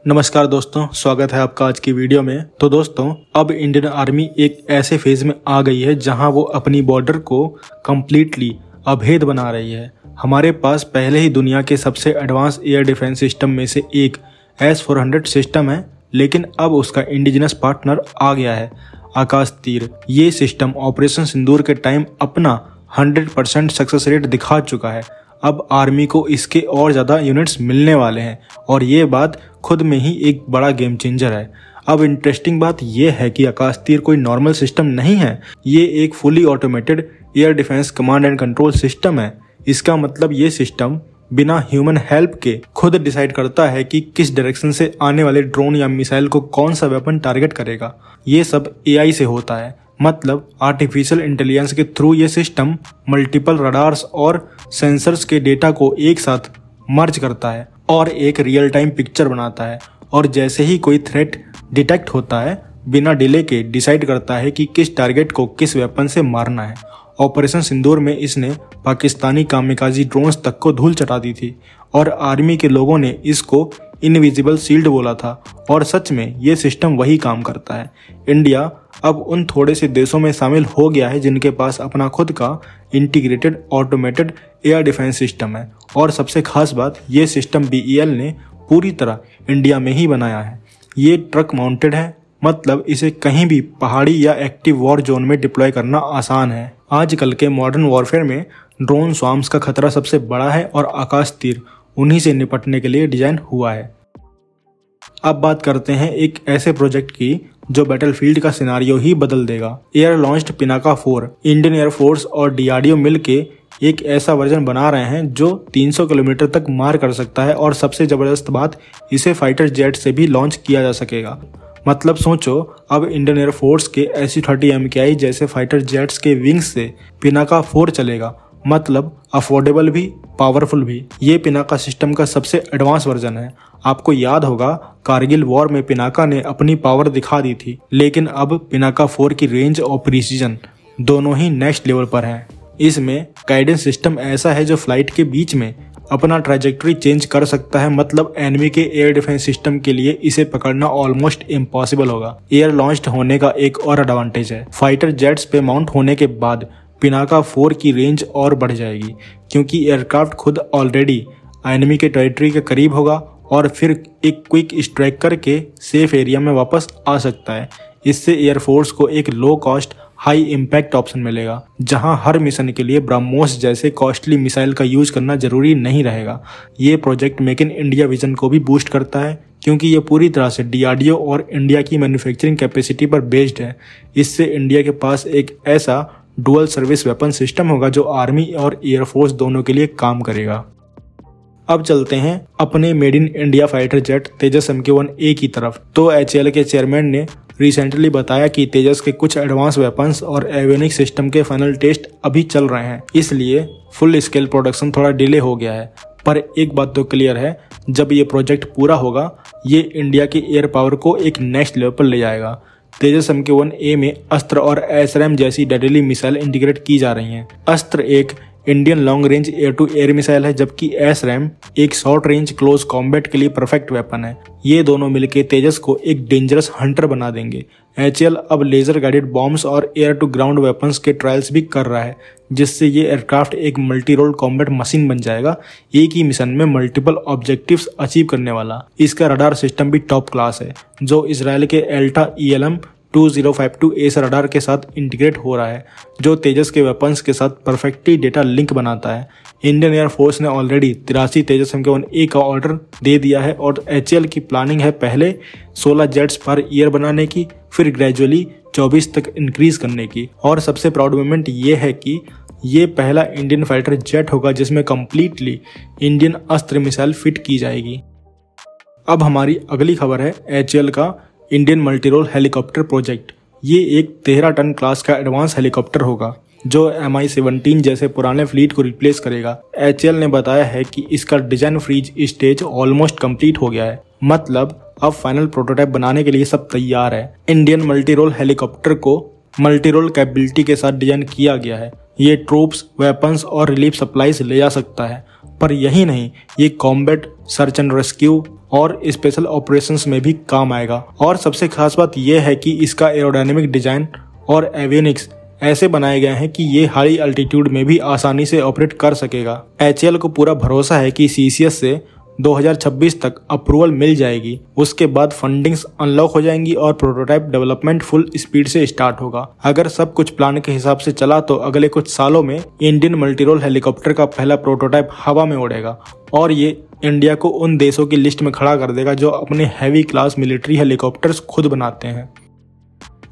नमस्कार दोस्तों, स्वागत है आपका आज की वीडियो में। तो दोस्तों, अब इंडियन आर्मी एक ऐसे फेज में आ गई है जहां वो अपनी बॉर्डर को कम्प्लीटली अभेद बना रही है। हमारे पास पहले ही दुनिया के सबसे एडवांस एयर डिफेंस सिस्टम में से एक S-400 सिस्टम है, लेकिन अब उसका इंडिजिनस पार्टनर आ गया है, आकाश तीर। ये सिस्टम ऑपरेशन सिंदूर के टाइम अपना 100% सक्सेस रेट दिखा चुका है। अब आर्मी को इसके और ज़्यादा यूनिट्स मिलने वाले हैं और ये बात खुद में ही एक बड़ा गेम चेंजर है। अब इंटरेस्टिंग बात यह है कि आकाश तीर कोई नॉर्मल सिस्टम नहीं है, ये एक fully automated air defence command and control system है। इसका मतलब ये सिस्टम बिना ह्यूमन हेल्प के खुद डिसाइड करता है कि किस डायरेक्शन से आने वाले ड्रोन या मिसाइल को कौन सा वेपन टारगेट करेगा। ये सब AI से होता है, मतलब आर्टिफिशियल इंटेलिजेंस के थ्रू ये सिस्टम मल्टीपल रडार्स और सेंसर्स के डेटा को एक साथ मर्ज करता है और एक रियल टाइम पिक्चर बनाता है, और जैसे ही कोई थ्रेट डिटेक्ट होता है बिना डिले के डिसाइड करता है कि किस टारगेट को किस वेपन से मारना है। ऑपरेशन सिंदूर में इसने पाकिस्तानी कामिकाजी ड्रोन्स तक को धूल चटा दी थी और आर्मी के लोगों ने इसको इनविजिबल शील्ड बोला था, और सच में ये सिस्टम वही काम करता है। इंडिया अब उन थोड़े से देशों में शामिल हो गया है जिनके पास अपना खुद का integrated automated air defence system है, और सबसे खास बात, ये सिस्टम BEL ने पूरी तरह इंडिया में ही बनाया है। ये ट्रक माउंटेड है, मतलब इसे कहीं भी पहाड़ी या एक्टिव वॉर जोन में डिप्लॉय करना आसान है। आजकल के मॉडर्न वॉरफेयर में ड्रोन स्वार्म्स का खतरा सबसे बड़ा है और आकाश तीर उन्हीं से निपटने के लिए डिजाइन हुआ है। अब बात करते हैं एक ऐसे प्रोजेक्ट की जो बैटलफील्ड का सिनारियो ही बदल देगा। Air launched Pinaka 4 Indian air force और DRDO मिलके एक ऐसा वर्जन बना रहे हैं जो 300 किलोमीटर तक मार कर सकता है, और सबसे जबरदस्त बात, इसे फाइटर जेट से भी लॉन्च किया जा सकेगा। मतलब सोचो, अब इंडियन एयरफोर्स के SU-30 MKI जैसे फाइटर जेट्स के विंग्स से पिनाका 4 चलेगा, मतलब अफोर्डेबल भी, पावरफुल भी। ये पिनाका सिस्टम का सबसे एडवांस वर्जन है। आपको याद होगा, कारगिल वॉर में पिनाका ने अपनी पावर दिखा दी थी, लेकिन अब पिनाका 4 की रेंज और प्रिसीजन दोनों ही नेक्स्ट लेवल पर है। इसमें गाइडेंस सिस्टम ऐसा है जो फ्लाइट के बीच में अपना ट्रैजेक्टरी चेंज कर सकता है, मतलब एनिमी के एयर डिफेंस सिस्टम के लिए इसे पकड़ना ऑलमोस्ट इम्पॉसिबल होगा। एयर लॉन्च्ड होने का एक और एडवांटेज है, फाइटर जेट्स पे माउंट होने के बाद पिनाका 4 की रेंज और बढ़ जाएगी, क्योंकि एयरक्राफ्ट खुद ऑलरेडी एनिमी के टेरिटरी के करीब होगा और फिर एक क्विक स्ट्राइक करके सेफ एरिया में वापस आ सकता है। इससे एयरफोर्स को एक low cost high impact option मिलेगा, जहां हर मिशन के लिए ब्रह्मोस जैसे कॉस्टली मिसाइल का यूज करना जरूरी नहीं रहेगा। ये project make in India vision को भी बूस्ट करता है, क्योंकि ये पूरी तरह से DRDO और इंडिया की मैन्युफैक्चरिंग कैपेसिटी पर बेस्ड है। इससे इंडिया के पास एक ऐसा डुअल सर्विस वेपन सिस्टम होगा जो आर्मी और एयरफोर्स दोनों के लिए काम करेगा। अब चलते हैं अपने made in India fighter jet Tejas MK-1A की तरफ। तो HAL के चेयरमैन ने रिसेंटली बताया कि तेजस के कुछ एडवांस वेपन्स और एवियोनिक्स सिस्टम के फाइनल टेस्ट अभी चल रहे हैं, इसलिए फुल स्केल प्रोडक्शन थोड़ा डिले हो गया है। पर एक बात तो क्लियर है, जब ये प्रोजेक्ट पूरा होगा, ये इंडिया की एयर पावर को एक नेक्स्ट लेवल पर ले जाएगा। तेजस MK-1A में अस्त्र और SRAM जैसी डेडली मिसाइल इंटीग्रेट की जा रही हैं। अस्त्र एक Indian long range air to air missile है, जबकि SRAM एक शॉर्ट रेंज क्लोज कॉम्बैट के लिए परफेक्ट वेपन है। ये दोनों मिलकर तेजस को एक डेंजरस हंटर बना देंगे। HAL अब लेजर गाइडेड बॉम्ब्स और एयर टू ग्राउंड वेपन्स के ट्रायल्स भी कर रहा है, जिससे ये एयरक्राफ्ट एक मल्टी रोल कॉम्बैट मशीन बन जाएगा, एक ही मिशन में मल्टीपल ऑब्जेक्टिव्स अचीव करने वाला। इसका रडार सिस्टम भी टॉप क्लास है, जो इजराइल के एल्टा ELM 2052 रडार के साथ इंटीग्रेट हो रहा है, जो तेजस के वेपन्स के साथ परफेक्टली डेटा लिंक बनाता है। इंडियन एयरफोर्स ने ऑलरेडी 83 तेजस MK-1A का ऑर्डर दे दिया है, और HAL की प्लानिंग है पहले 16 जेट्स पर ईयर बनाने की, फिर ग्रेजुअली 24 तक इंक्रीज करने की। और सबसे प्राउड मोमेंट ये है कि ये पहला इंडियन फाइटर जेट होगा जिसमें कंप्लीटली इंडियन अस्त्र मिसाइल फिट की जाएगी। अब हमारी अगली खबर है HAL का इंडियन मल्टीरोल हेलीकॉप्टर प्रोजेक्ट। ये एक 13 टन क्लास का एडवांस हेलीकॉप्टर होगा जो Mi-17 जैसे पुराने फ्लीट को रिप्लेस करेगा। HAL ने बताया है कि इसका design freeze stage almost complete हो गया है, मतलब अब फाइनल प्रोटोटाइप बनाने के लिए सब तैयार है। इंडियन मल्टीरोल हेलीकॉप्टर को मल्टीरोल कैपेबिलिटी के साथ डिजाइन किया गया है। ये ट्रूप्स, वेपन्स और रिलीफ सप्लाईज ले जा सकता है, पर यही नहीं, ये कॉम्बैट, सर्च एंड रेस्क्यू और स्पेशल ऑपरेशंस में भी काम आएगा। और सबसे खास बात यह है कि इसका एरोडायनेमिक डिजाइन और एवियोनिक्स ऐसे बनाए गए हैं कि ये हाई अल्टीट्यूड में भी आसानी से ऑपरेट कर सकेगा। HAL को पूरा भरोसा है कि CCS से 2026 तक अप्रूवल मिल जाएगी। उसके बाद फंडिंग्स अनलॉक हो जाएंगी और प्रोटोटाइप डेवलपमेंट फुल स्पीड से स्टार्ट होगा। अगर सब कुछ प्लान के हिसाब से चला तो अगले कुछ सालों में इंडियन मल्टीरोल हेलीकॉप्टर का पहला प्रोटोटाइप हवा में उड़ेगा और ये इंडिया को उन देशों की लिस्ट में खड़ा कर देगा जो अपने हैवी क्लास मिलिट्री हेलीकॉप्टर्स खुद बनाते हैं।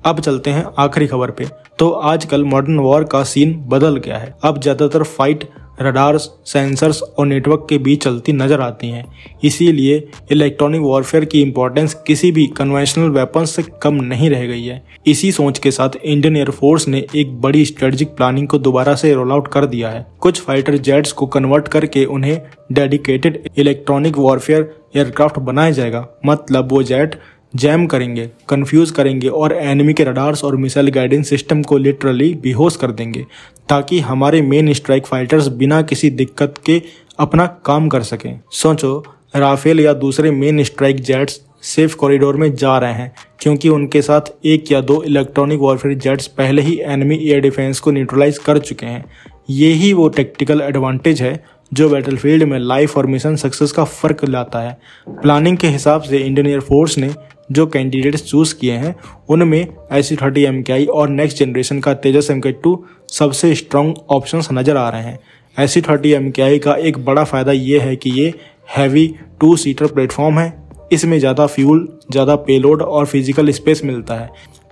अब चलते हैं आखिरी खबर पे। तो आजकल मॉडर्न वॉर का सीन बदल गया है। अब ज्यादातर फाइट रडार्स, सेंसर्स और नेटवर्क के बीच चलती नजर आती हैं। इसीलिए इलेक्ट्रॉनिक वॉरफेयर की इंपॉर्टेंस किसी भी कन्वेंशनल वेपन्स से कम नहीं रह गई है। इसी सोच के साथ इंडियन एयरफोर्स ने एक बड़ी स्ट्रेटेजिक प्लानिंग को दोबारा से रोल आउट कर दिया है। कुछ फाइटर जेट्स को कन्वर्ट करके उन्हें डेडिकेटेड इलेक्ट्रॉनिक वॉरफेयर एयरक्राफ्ट बनाया जाएगा। मतलब वो जेट जैम करेंगे, कंफ्यूज करेंगे और एनिमी के रडार्स और मिसाइल गाइडेंस सिस्टम को लिटरली बेहोश कर देंगे, ताकि हमारे मेन स्ट्राइक फाइटर्स बिना किसी दिक्कत के अपना काम कर सकें। सोचो, राफेल या दूसरे main strike jets safe corridor में जा रहे हैं क्योंकि उनके साथ 1 या 2 इलेक्ट्रॉनिक वॉरफेयर जेट्स पहले ही एनिमी एयर डिफेंस को न्यूट्रलाइज कर चुके हैं। यही वो टेक्टिकल एडवांटेज है जो बैटलफील्ड में लाइफ और मिशन सक्सेस का फर्क लाता है। प्लानिंग के हिसाब से इंडियन एयरफोर्स ने जो कैंडिडेट्स चूज किए हैं उनमें IC-30 MKI और नेक्स्ट जनरेशन का तेजस MK2 सबसे स्ट्रॉन्ग ऑप्शंस नजर आ रहे हैं। IC-30 MKI का एक बड़ा फायदा ये है कि ये हैवी 2 सीटर प्लेटफॉर्म है। इसमें ज़्यादा फ्यूल, ज़्यादा पेलोड और फिजिकल स्पेस मिलता है,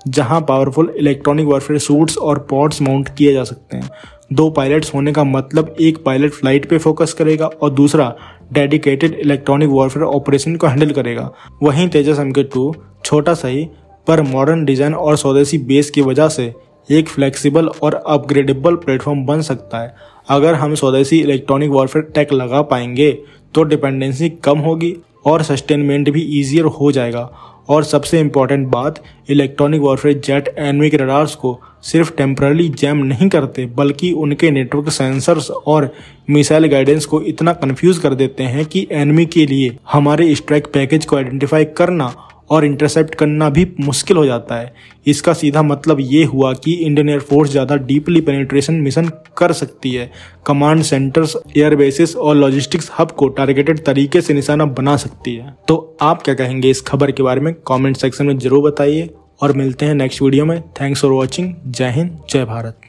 जहां पावरफुल इलेक्ट्रॉनिक वॉरफेयर सूट्स और पॉड्स माउंट किए जा सकते हैं। 2 पायलट्स होने का मतलब एक पायलट फ्लाइट पे फोकस करेगा और दूसरा डेडिकेटेड इलेक्ट्रॉनिक वॉरफेयर ऑपरेशन को हैंडल करेगा। वहीं तेजस MK2 छोटा सही पर मॉडर्न डिजाइन और स्वदेशी बेस की वजह से एक फ्लेक्सिबल और अपग्रेडेबल प्लेटफॉर्म बन सकता है। अगर हम स्वदेशी इलेक्ट्रॉनिक वॉरफेयर टेक लगा पाएंगे तो डिपेंडेंसी कम होगी और सस्टेनमेंट भी ईजियर हो जाएगा। और सबसे इम्पॉर्टेंट बात, इलेक्ट्रॉनिक वॉरफेयर जेट एनिमी के रडार्स को सिर्फ टेम्पररी जैम नहीं करते बल्कि उनके नेटवर्क, सेंसर्स और मिसाइल गाइडेंस को इतना कंफ्यूज कर देते हैं कि एनिमी के लिए हमारे स्ट्राइक पैकेज को आइडेंटिफाई करना और इंटरसेप्ट करना भी मुश्किल हो जाता है। इसका सीधा मतलब ये हुआ कि इंडियन एयरफोर्स ज़्यादा डीपली पेनिट्रेशन मिशन कर सकती है। कमांड सेंटर्स, एयरबेसेस और लॉजिस्टिक्स हब को टारगेटेड तरीके से निशाना बना सकती है। तो आप क्या कहेंगे इस खबर के बारे में? कमेंट सेक्शन में जरूर बताइए और मिलते हैं नेक्स्ट वीडियो में। Thanks for watching. जय हिंद, जय भारत।